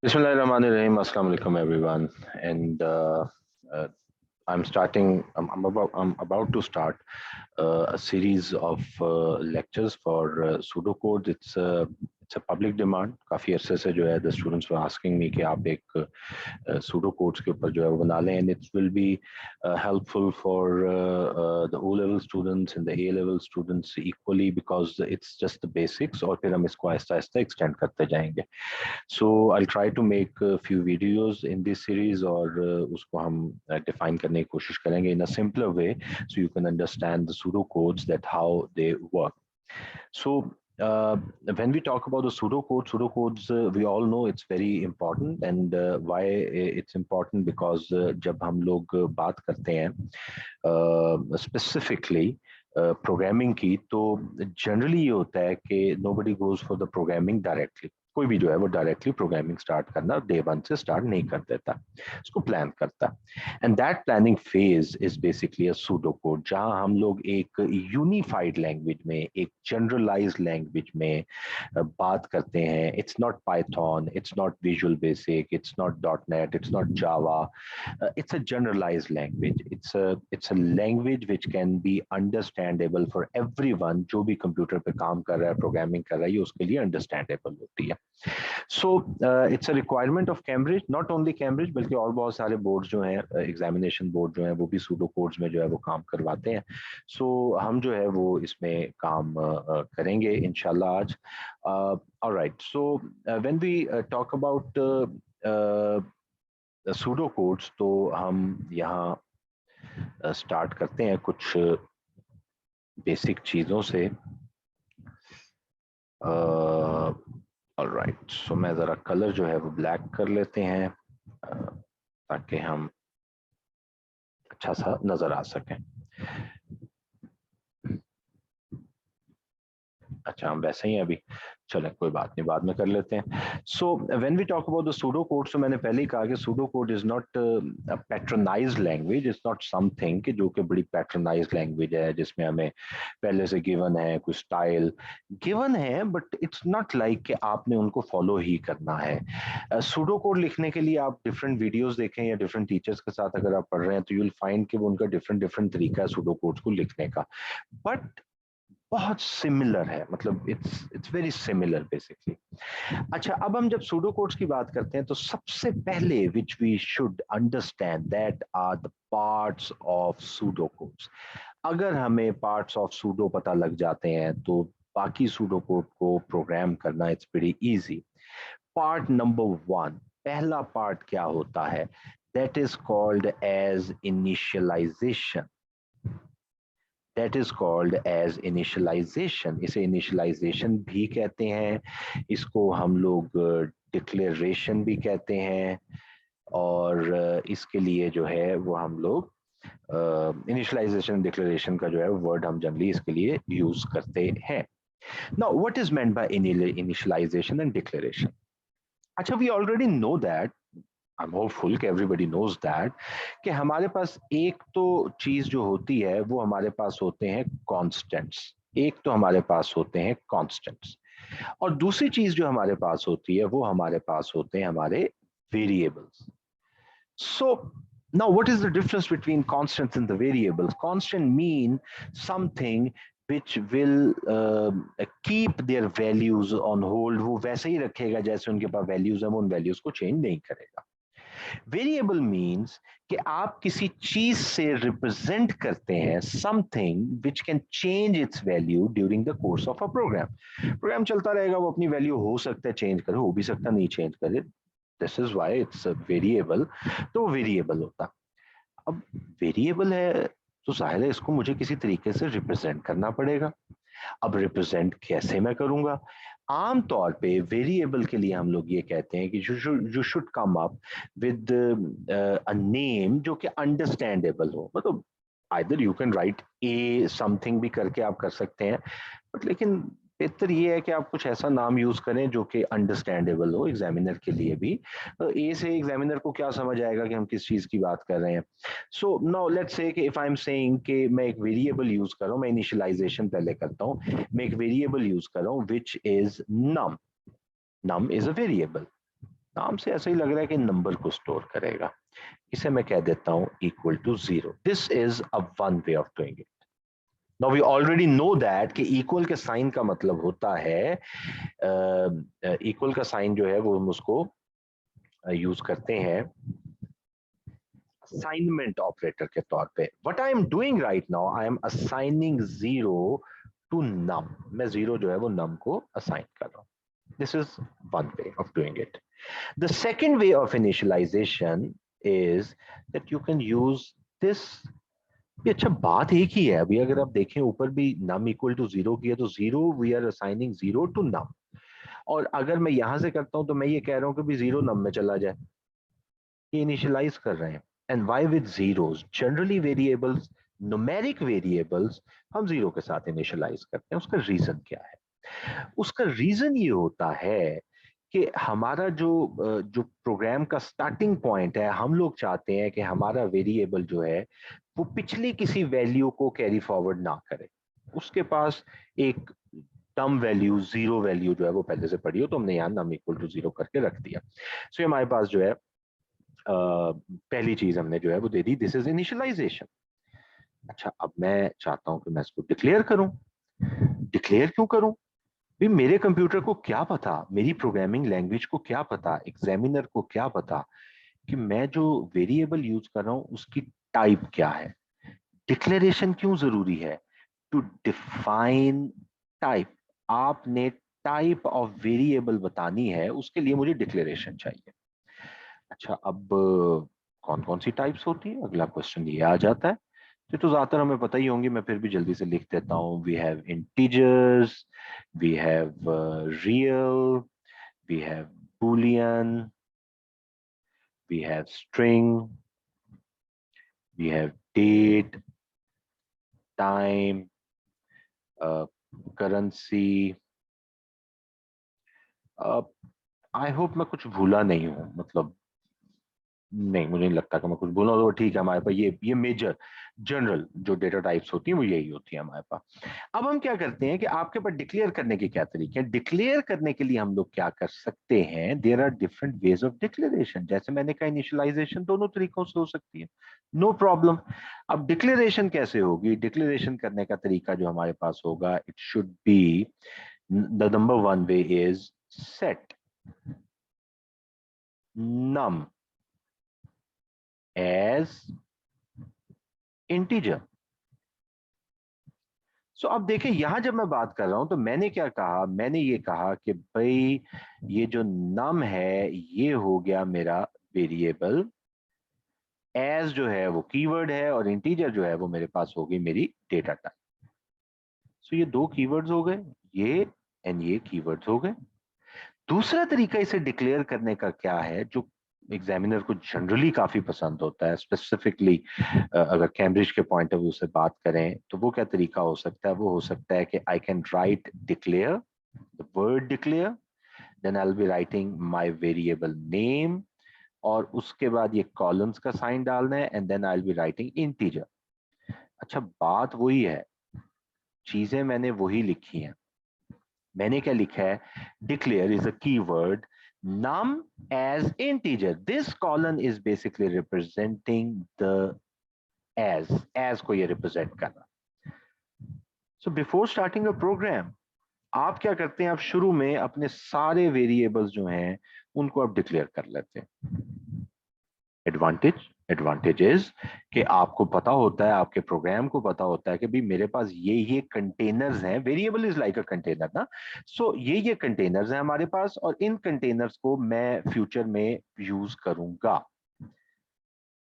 Bismillahirrahmanirrahim. Assalamu alaikum, everyone. And uh, I'm about to start a series of lectures for pseudocodes. It's a public demand. काफी अरसे से जो है the students were asking me कि आप एक pseudocodes के ऊपर जो है वो बना लें, and it will be helpful for the O level students and the A level students equally because it's just the basics. और फिर हम इसको आहिस्ता आहिस्ता extend करते जाएंगे. So I'll try to make a few videos in this series और उसको हम define करने की कोशिश करेंगे in a simpler way so you can understand the pseudocodes that how they work. So when we talk about the pseudocodes, we all know it's very important and why it's important because जब हम लोग बात करते हैं specifically programming की तो generally ये होता है कि nobody goes for the programming directly. कोई भी जो है वो डायरेक्टली प्रोग्रामिंग स्टार्ट करना डे वन से स्टार्ट नहीं कर देता, इसको प्लान करता. And that planning phase is basically a pseudo code जहां हम लोग एक यूनिफाइड लैंग्वेज में, एक जनरलाइज्ड लैंग्वेज में बात करते हैं. It's not Python, it's not visual basic, it's not dot net, it's not Java. It's a generalized language. It's a language which can be understandable for everyone. जो भी computer पे काम कर रहा है, प्रोग्रामिंग कर रहा है, ये उसके लिए अंडरस्टैंडेबल होती है. So it's a requirement of Cambridge, not only Cambridge बल्कि और बहुत सारे बोर्ड जो हैं, एग्जामिनेशन बोर्ड जो हैं, वो भी सूडो कोड्स में जो है वो काम करवाते हैं. So हम जो है वो इसमें काम करेंगे इंशाल्लाह आज. All right. So when we talk about pseudo codes तो हम यहाँ स्टार्ट करते हैं कुछ बेसिक चीज़ों से. ऑलराइट, सो मैं ज़रा कलर जो है वो ब्लैक कर लेते हैं ताकि हम अच्छा सा नज़र आ सकें. अच्छा, हम वैसे ही अभी चलें, कोई बात नहीं, बाद में कर लेते हैं. So when we talk about the pseudo code, तो मैंने पहले ही कहा कि pseudo code is not a patronised language. It's not something कि जो कि बड़ी पैट्रोनाइज्ड लैंग्वेज है जिसमें हमें पहले से गिवन है, कुछ स्टाइल गिवन है, बट इट्स नॉट लाइक कि आपने उनको फॉलो ही करना है. सूडो कोड लिखने के लिए आप डिफरेंट वीडियोस देखें या डिफरेंट टीचर्स के साथ अगर आप पढ़ रहे हैं तो यू विल फाइंड कि वो उनका डिफरेंट डिफरेंट तरीका है सूडो कोड्स को लिखने का, बट बहुत सिमिलर है. मतलब इट्स वेरी सिमिलर बेसिकली. अच्छा, अब हम जब सूडो कोड्स की बात करते हैं तो सबसे पहले which we should understand that are the parts of pseudo codes. अगर हमें पार्ट्स ऑफ सूडो पता लग जाते हैं तो बाकी सूडो कोड को प्रोग्राम करना it's very easy. Part number one, पहला पार्ट क्या होता है? That is called as initialization. That is called as initialization. इसे initialization भी कहते हैं, इसको हम लोग declaration भी कहते हैं, और इसके लिए जो है वो हम लोग initialization declaration का जो है वर्ड हम जनरली इसके लिए यूज करते हैं. Now what is meant by initialization and declaration? अच्छा, we already know that, I'm hopeful कि everybody knows that कि हमारे पास एक तो चीज जो होती है वो हमारे पास होते हैं constants. एक तो हमारे पास होते हैं constants और दूसरी चीज जो हमारे पास होती है वो हमारे पास होते हैं हमारे variables. So now what is the difference between constants and the variables? Constant mean something which will keep their values on hold. वो वैसे ही रखेगा जैसे उनके पास values हैं, वो उन values को change नहीं करेगा. वेरिएबल मीन्स कि आप किसी चीज से रिप्रेजेंट करते हैं something which can change its value during the course of a program. Program चलता रहेगा, वो अपनी वैल्यू हो सकता है चेंज करे, हो भी सकता नहीं चेंज करे. This is why it's a variable. तो वेरिएबल होता. अब वेरिएबल है तो जाहिर है इसको मुझे किसी तरीके से रिप्रेजेंट करना पड़ेगा. अब रिप्रेजेंट कैसे मैं करूंगा? आम तौर पे वेरिएबल के लिए हम लोग ये कहते हैं कि you should come up with a name जो कि अंडरस्टैंडेबल हो. मतलब either you can right A something भी करके आप कर सकते हैं, बट लेकिन बेहतर ये है कि आप कुछ ऐसा नाम यूज करें जो कि अंडरस्टैंडेबल हो एग्जामिनर के लिए भी. ए से एग्जामिनर को क्या समझ आएगा कि हम किस चीज की बात कर रहे हैं. सो नाउ लेट्स से कि इफ आई एम सेइंग कि मैं एक वेरिएबल यूज कर रहा हूं, मैं इनिशियलाइजेशन पहले करता हूं, मैं एक वेरिएबल यूज कर रहा हूं which is num. Num is a variable. नाम से ऐसा ही लग रहा है कि नंबर को स्टोर करेगा। इसे मैं कह देता हूं equal to 0। This is a one way of doing it. Now we already know that कि इक्वल के साइन का मतलब होता है, इक्वल का साइन जो है वो हम उसको यूज करते हैं असाइनमेंट ऑपरेटर के तौर पे। What I am doing right now, I am assigning 0 to num. मैं 0 जो है वो नम को असाइन कर रहा हूं। This is one way of doing it. The second way of initialization is that you can use this। ये अच्छा बात एक ही है। अभी अगर आप देखें ऊपर भी num इक्वल टू 0 की है तो 0 we are assigning 0 to num। और अगर मैं यहां से करता हूं तो मैं ये कह रहा हूं कि भी 0 num में चला जाए। ये इनिशियलाइज कर रहे हैं। And why with zeros, generally variables, numeric variables हम 0 के साथ इनिशियलाइज करते हैं। उसका रीजन क्या है? उसका रीजन ये होता है कि हमारा जो प्रोग्राम का स्टार्टिंग पॉइंट है, हम लोग चाहते हैं कि हमारा वेरिएबल जो है वो पिछली किसी वैल्यू को कैरी फॉरवर्ड ना करे। उसके पास एक टर्म वैल्यू 0 वैल्यू जो है वो पहले से पड़ी हो, तो हमने यहाँ नम इक्वल टू 0 करके रख दिया। सो ये हमारे पास जो है पहली चीज हमने जो है वो दे दी। This is initialisation. अच्छा, अब मैं चाहता हूं कि मैं इसको डिक्लेयर करूं। डिक्लेयर क्यों करूं? भी मेरे कंप्यूटर को क्या पता, मेरी प्रोग्रामिंग लैंग्वेज को क्या पता, एग्जामिनर को क्या पता कि मैं जो वेरिएबल यूज कर रहा हूं उसकी टाइप क्या है। डिक्लेरेशन क्यों जरूरी है? To define type. आपने टाइप ऑफ वेरिएबल बतानी है, उसके लिए मुझे डिक्लेरेशन चाहिए। अच्छा, अब कौन कौन सी टाइप्स होती है, अगला क्वेश्चन ये आ जाता है। तो ज्यादातर हमें पता ही होंगी, मैं फिर भी जल्दी से लिख देता हूँ। We have integers, we have real, we have boolean, we have string, we have date, time, currency। I hope मैं कुछ भूला नहीं हूं, मतलब नहीं, मुझे नहीं लगता कि मैं कुछ बोला। तो ठीक है, हमारे पास ये मेजर जनरल जो डेटा टाइप्स होती हैं वो यही होती है हमारे पास। अब हम क्या करते हैं कि आपके पास डिक्लेयर करने के क्या तरीके हैं। डिक्लेयर करने के लिए हम लोग क्या कर सकते हैं, there are different ways of declaration. जैसे मैंने कहा, इनिशियलाइजेशन दोनों तरीकों से हो सकती है, नो प्रॉब्लम। अब डिक्लेरेशन कैसे होगी? डिक्लेरेशन करने का तरीका जो हमारे पास होगा, it should be, the number one way is set num as integer। सो अब देखिए, यहां जब मैं बात कर रहा हूं तो मैंने क्या कहा, मैंने ये कहा कि भाई ये जो नम है ये हो गया मेरा वेरिएबल, एज जो है वो कीवर्ड है, और इंटीजर जो है वो मेरे पास होगी मेरी डेटा टाइप। सो ये दो कीवर्ड्स हो गए, ये एंड ये कीवर्ड्स हो गए। दूसरा तरीका इसे डिक्लेयर करने का क्या है, जो एग्जामिनर को जनरली काफी पसंद होता है, स्पेसिफिकली अगर कैम्ब्रिज के पॉइंट ऑफ व्यू से बात करें तो वो क्या तरीका हो सकता है? वो हो सकता है कि I can write declare, the word declare, then I will be writing my variable name, और उसके बाद ये कॉलम्स का साइन डालना है, and then I will be writing integer. अच्छा, बात वही है, चीजें मैंने वही लिखी हैं। मैंने क्या लिखा है? Declare is a keyword, num as integer, this column is basically representing the as को ये रिप्रेजेंट करना। So before starting a program, आप क्या करते हैं, आप शुरू में अपने सारे वेरिएबल्स जो हैं उनको आप डिक्लेयर कर लेते हैं। एडवांटेज, एडवांटेज इज कि आपको पता होता है, आपके प्रोग्राम को पता होता है कि भाई मेरे पास ये कंटेनर्स हैं। Variable is like a container ना। सो ये कंटेनर्स हैं हमारे पास, और इन कंटेनर्स को मैं फ्यूचर में यूज करूंगा।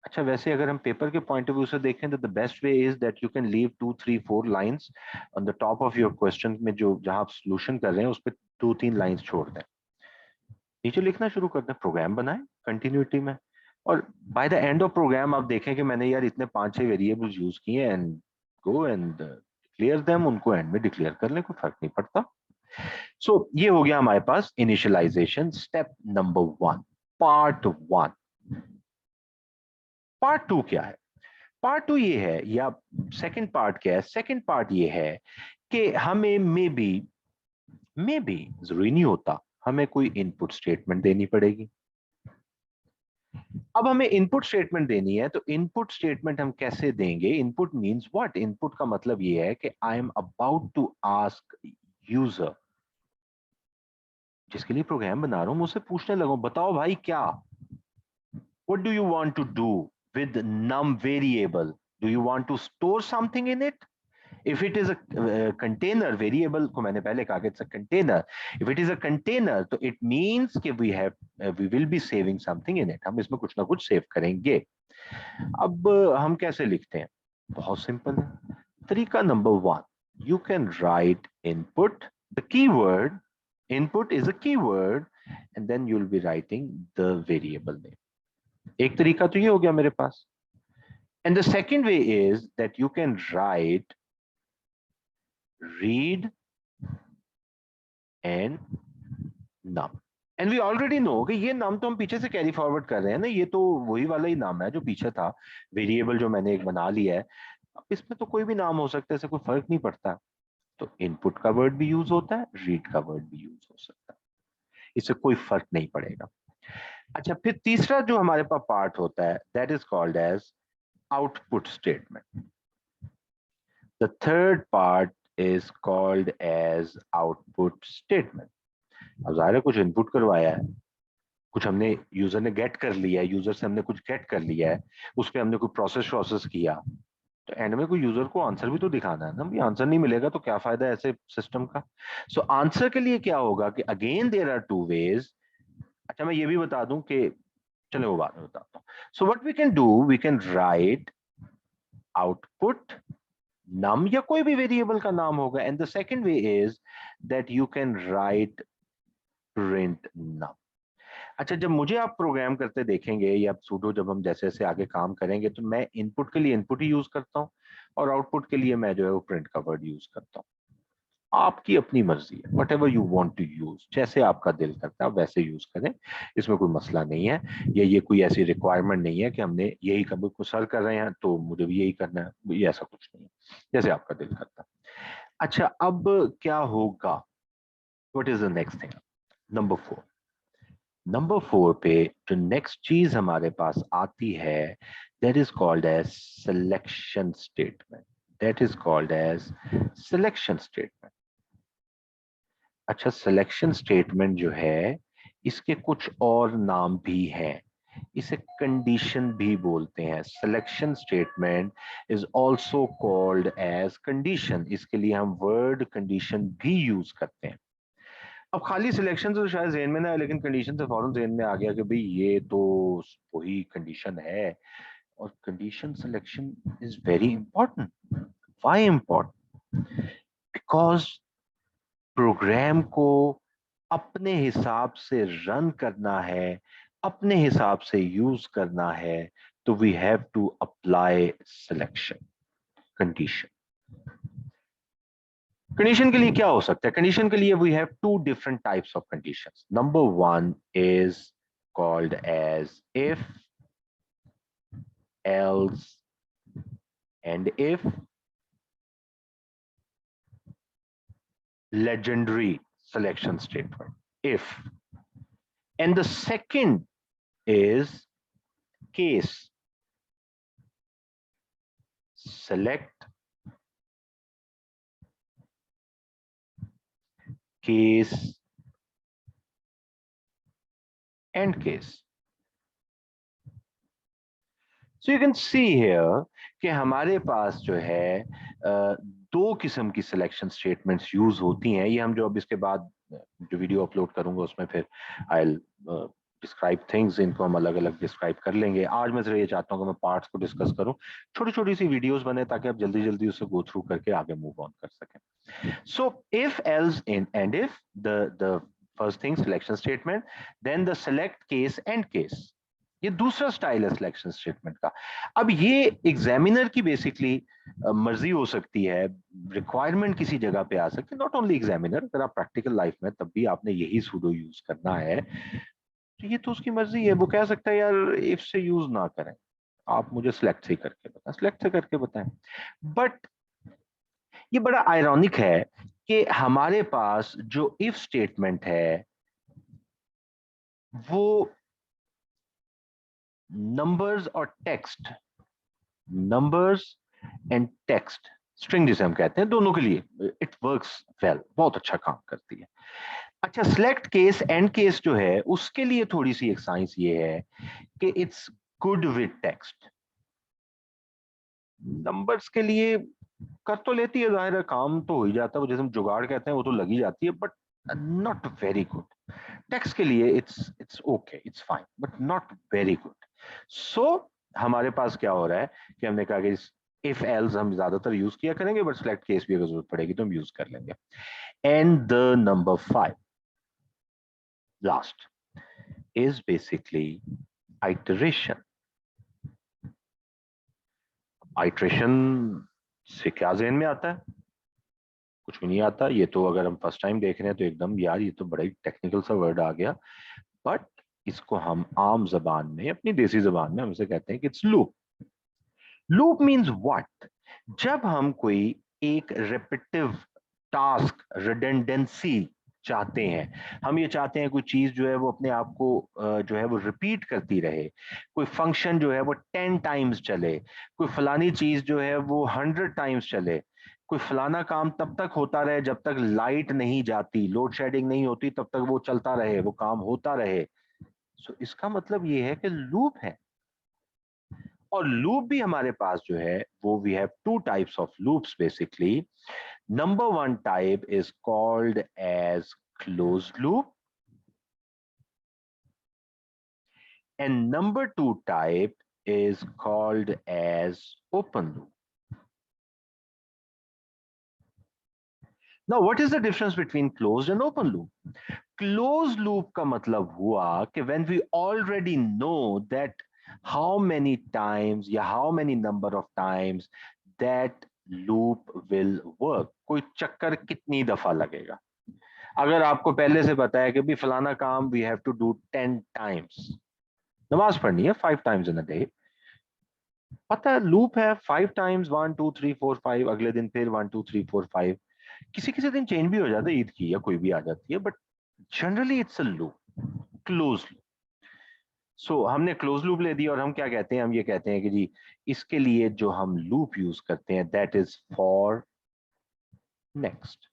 अच्छा, वैसे अगर हम पेपर के पॉइंट ऑफ व्यू से देखें तो the best way is that you can leave 2 3 4 lines on the top of your question में, जो जहां आप सोल्यूशन कर रहे हैं उस पर 2 3 लाइंस छोड़ दें, नीचे लिखना शुरू कर दें, प्रोग्राम बनाएं कंटिन्यूटी में। और by the end of program आप देखें कि मैंने यार इतने 5 6 वेरिएबल्स यूज किए, and go and clear them, उनको एंड में डिक्लेयर कर लें, कोई फर्क नहीं पड़ता। सो ये हो गया हमारे पास initialisation, step number 1, part 1। Part 2 क्या है? पार्ट 2 ये है, या सेकंड पार्ट क्या है? सेकंड पार्ट ये है कि हमें मे बी जरूरी नहीं होता, हमें कोई इनपुट स्टेटमेंट देनी पड़ेगी। अब हमें इनपुट स्टेटमेंट देनी है, तो इनपुट स्टेटमेंट हम कैसे देंगे? Input means what? इनपुट का मतलब ये है कि I am about to ask user, जिसके लिए प्रोग्राम बना रहा हूं, मुझसे पूछने लगा, बताओ भाई क्या, what do you want to do with num variable? Do you want to store something in it? If it is a container, variable को मैंने पहले कहा कि it's a container. If it is a container, तो it means कि we will be saving something in it. हम इसमें कुछ ना कुछ सेव करेंगे. अब हम कैसे लिखते हैं? बहुत सिंपल है. तरीका number 1, you can write input, the keyword input is a keyword, and then you'll be writing the variable name. एक तरीका तो ये हो गया मेरे पास. And the second way is that you can write read and num. And we already know कि ये num तो हम पीछे से कैरी फॉरवर्ड कर रहे हैं ना, ये तो वही वाला ही नाम है जो पीछे था, वेरिएबल जो मैंने एक बना लिया है. अब इसमें तो कोई भी नाम हो सकता है, इससे कोई फर्क नहीं पड़ता. तो इनपुट का वर्ड भी यूज होता है, रीड का वर्ड भी यूज हो सकता है, इससे कोई फर्क नहीं पड़ेगा. अच्छा, फिर तीसरा जो हमारे पास पार्ट होता है, that is called as output statement. The third part is called as output statement. अब जाहिर है कुछ इनपुट करवाया है, कुछ हमने यूजर ने गेट कर लिया है, यूजर से हमने कुछ गेट कर लिया है, उस पर हमने कोई प्रोसेस किया, तो एंड में कोई यूजर को आंसर भी तो दिखाना है ना. भी आंसर नहीं मिलेगा तो क्या फायदा ऐसे सिस्टम का. सो आंसर के लिए क्या होगा कि again there are two ways. अच्छा, मैं ये भी बता दूं कि, चलो वो बाद में बताता हूँ. So what we can do, we can write output num या कोई भी वेरिएबल का नाम होगा, and the second way is that you can write print num. अच्छा, जब मुझे आप प्रोग्राम करते देखेंगे या सूडो, जब हम जैसे जैसे आगे काम करेंगे, तो मैं इनपुट के लिए इनपुट ही यूज करता हूँ, और आउटपुट के लिए मैं जो है वो प्रिंट का वर्ड यूज करता हूँ. आपकी अपनी मर्जी है, whatever you want to use, जैसे आपका दिल करता है वैसे यूज करें, इसमें कोई मसला नहीं है. या ये कोई ऐसी रिक्वायरमेंट नहीं है कि हमने यही कभी कुछ सर कर रहे हैं तो मुझे भी यही करना है, ये ऐसा कुछ नहीं है, जैसे आपका दिल करता है. अच्छा, अब क्या होगा? What is the next thing? Number 4. Number 4 पे जो नेक्स्ट चीज हमारे पास आती है, that is called as selection statement. That is called as selection statement. अच्छा, सिलेक्शन स्टेटमेंट जो है, इसके कुछ और नाम भी हैं. इसे कंडीशन भी बोलते हैं. Selection statement is also called as condition. इसके लिए हम वर्ड कंडीशन भी यूज करते हैं. अब खाली सिलेक्शन तो शायद ज़हन में ना है, लेकिन कंडीशन से फौरन ज़हन में आ गया कि भाई ये तो वही कंडीशन है. और condition selection is very important. Why important? Because program को अपने हिसाब से रन करना है, अपने हिसाब से यूज करना है, तो we have to apply selection condition. Condition के लिए क्या हो सकता है? कंडीशन के लिए we have two different types of conditions. Number 1 is called as if, else, and if. Legendary selection statement, if. And the second is case. Select, case, and case. So you can see here कि हमारे पास जो है दो किस्म की selection statements use होती हैं. ये हम जो अब इसके बाद जो वीडियो अपलोड करूंगा उसमें फिर आई डिस्क्राइब थिंग्स, इनको हम अलग अलग डिस्क्राइब कर लेंगे. आज मैं सिर्फ ये चाहता हूँ कि मैं पार्ट्स को डिस्कस करूं, छोटी छोटी सी वीडियोस बने ताकि आप जल्दी जल्दी उसे गो थ्रू करके आगे मूव ऑन कर सकें. So if, else, end if, the first thing selection statement, then the select, case and case. ये दूसरा स्टाइल है सिलेक्शन स्टेटमेंट का. अब ये एग्जामिनर की बेसिकली मर्जी हो सकती है, रिक्वायरमेंट किसी जगह पे आ सकती है. नॉट ओनली एग्जामिनर, अगर आप प्रैक्टिकल लाइफ में तब भी आपने यही सूडो यूज करना है, तो ये तो उसकी मर्जी है. वो कह सकता है यार इफ से यूज ना करें, आप मुझे सिलेक्ट से करके बताएं, सिलेक्ट से करके बताएं. बट ये बड़ा आयरॉनिक है कि हमारे पास जो इफ स्टेटमेंट है वो नंबर्स और text, numbers and text string जिसे हम कहते हैं, दोनों के लिए इट वर्क्स वेल, बहुत अच्छा काम करती है। अच्छा, सिलेक्ट केस एंड केस जो है उसके लिए थोड़ी सी एक साइंस ये है कि it's good with text. Numbers के लिए कर तो लेती है, जाहिर है काम तो हो ही जाता है, वो जैसे हम जुगाड़ कहते हैं वो तो लगी जाती है, but not very good. Text के लिए it's okay, it's fine, but not very good. So हमारे पास क्या हो रहा है कि हमने कहा कि इफ एल्स हम ज्यादातर यूज किया करेंगे, बट सिलेक्ट केस भी अगर जरूरत पड़ेगी तो हम यूज कर लेंगे। And the number 5 last is basically iteration. Iteration से क्या ज़हन में आता है? कुछ भी नहीं आता। ये तो अगर हम फर्स्ट टाइम देख रहे हैं तो एकदम यार ये तो बड़ा ही टेक्निकल सा वर्ड आ गया, बट इसको हम आम जबान में, अपनी देसी जबान में हम इसे कहते हैं कि it's loop. Loop means what? जब हम कोई एक रिपीटिव टास्क, रिडंडेंसी चाहते हैं, हम ये चाहते हैं कोई चीज जो है वो अपने आप को जो है वो रिपीट करती रहे, कोई फंक्शन जो है वो 10 टाइम्स चले, कोई फलानी चीज जो है वो 100 टाइम्स चले, कोई फलाना काम तब तक होता रहे जब तक लाइट नहीं जाती, लोड शेडिंग नहीं होती, तब तक वो चलता रहे, वो काम होता रहे। सो इसका मतलब ये है कि लूप है। और लूप भी हमारे पास जो है वो we have two types of loops basically. Number one type is called as closed loop, and number two type is called as open loop. Now what is the difference between closed and open loop? Closed loop का मतलब हुआ कि when we already know that how many times या how many number of times that loop will work, कोई चक्कर कितनी दफा लगेगा। अगर आपको पहले से पता है कि भी फलाना काम we have to do 10 times, नमाज पढ़नी है 5 times in a day, पता है लूप है 5 टाइम्स, 1 2 3 4 5, अगले दिन फिर 1 2 3 4 5, किसी किसी दिन चेंज भी हो जाता है, ईद की या कोई भी आ जाती है, but generally it's a loop, close loop. So हमने क्लोज लूप ले दिया और हम क्या कहते हैं, हम ये कहते हैं कि जी इसके लिए जो हम लूप यूज करते हैं दैट इज फॉर नेक्स्ट।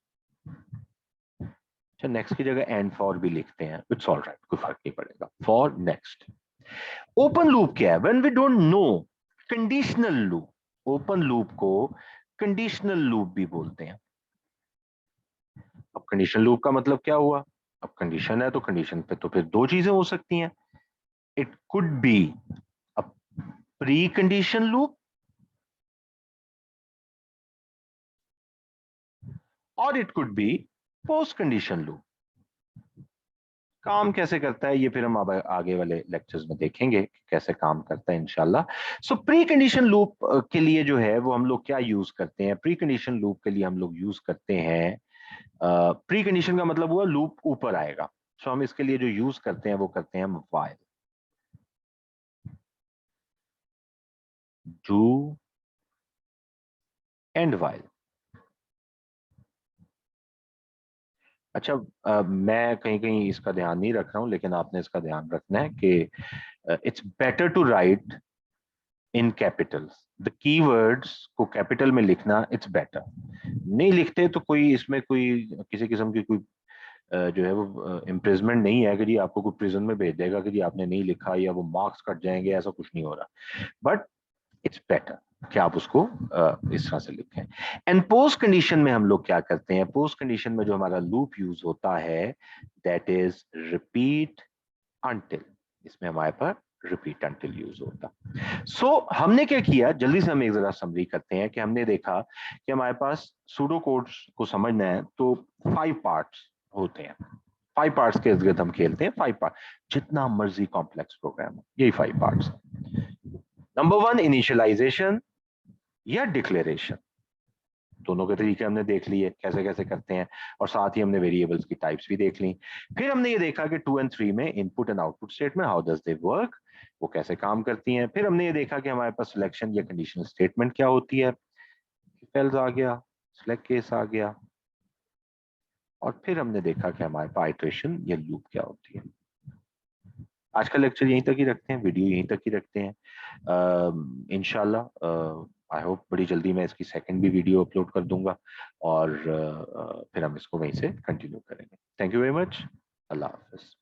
अच्छा, नेक्स्ट की जगह एंड फॉर भी लिखते हैं, इट्स ऑल राइट, कोई फर्क नहीं पड़ेगा, फॉर नेक्स्ट। ओपन लूप क्या है? When we don't know, conditional loop. Open loop को कंडीशनल लूप भी बोलते हैं। अब कंडीशन लूप का मतलब क्या हुआ? अब कंडीशन है तो कंडीशन पे तो फिर दो चीजें हो सकती हैं। It could be a pre condition loop और it could be post condition loop. काम कैसे करता है ये फिर हम अब आगे वाले लेक्चर्स में देखेंगे कैसे काम करता है इंशाल्लाह। सो प्री कंडीशन लूप के लिए जो है वो हम लोग क्या यूज करते हैं? प्री कंडीशन लूप के लिए हम लोग यूज करते हैं, प्री कंडीशन का मतलब हुआ लूप ऊपर आएगा, सो हम इसके लिए जो यूज करते हैं वो करते हैं हम व्हाइल। Do and while. अच्छा, मैं कहीं कहीं इसका ध्यान नहीं रख रहा हूं, लेकिन आपने इसका ध्यान रखना है कि it's better to write in capitals. The keywords को कैपिटल में लिखना इट्स बेटर। नहीं लिखते तो कोई इसमें कोई किसी किस्म की कोई जो है वो इम्प्रिजमेंट नहीं है कि जी आपको कोई प्रिजन में भेज देगा कि जी आपने नहीं लिखा या वो मार्क्स कट जाएंगे, ऐसा कुछ नहीं हो रहा। बट इट्स बेटर कि आप उसको इस तरह से लिखें। एंड पोस्ट कंडीशन में हम लोग क्या करते हैं? पोस्ट कंडीशन में जो हमारा लूप यूज होता है दैट इज रिपीट अंटिल। इसमें हमारे पास रिपीट अंटिल यूज होता। सो हमने क्या किया, जल्दी से हम एक जरा समरी करते हैं कि हमने देखा कि हमारे पास सूडो कोड्स को समझना है तो 5 पार्ट्स होते हैं। 5 पार्ट्स के इर्द गिर्द हम खेलते हैं। 5 पार्ट, जितना मर्जी कॉम्प्लेक्स प्रोग्राम हो, यही 5 पार्ट्स। नंबर वन, इनिशियलाइजेशन या डिक्लेरेशन। दोनों के तरीके हमने देख लिए कैसे कैसे करते हैं, और साथ ही हमने वेरिएबल्स की टाइप्स भी देख ली। फिर हमने ये देखा कि 2 और 3 में input and output statement, how does they work, वो कैसे काम करती हैं। फिर हमने ये देखा कि हमारे पास सिलेक्शन या कंडीशनल स्टेटमेंट क्या होती है, इफ एल्स आ गया, सिलेक्ट केस आ गया, और फिर हमने देखा कि हमारे पास आइटरेशन या लूप क्या होती है। आज का लेक्चर यहीं तक ही रखते हैं, वीडियो यहीं तक ही रखते हैं। इंशाल्लाह आई होप बड़ी जल्दी मैं इसकी सेकंड भी वीडियो अपलोड कर दूंगा, और फिर हम इसको वहीं से कंटिन्यू करेंगे। Thank you very much. Allah Hafiz.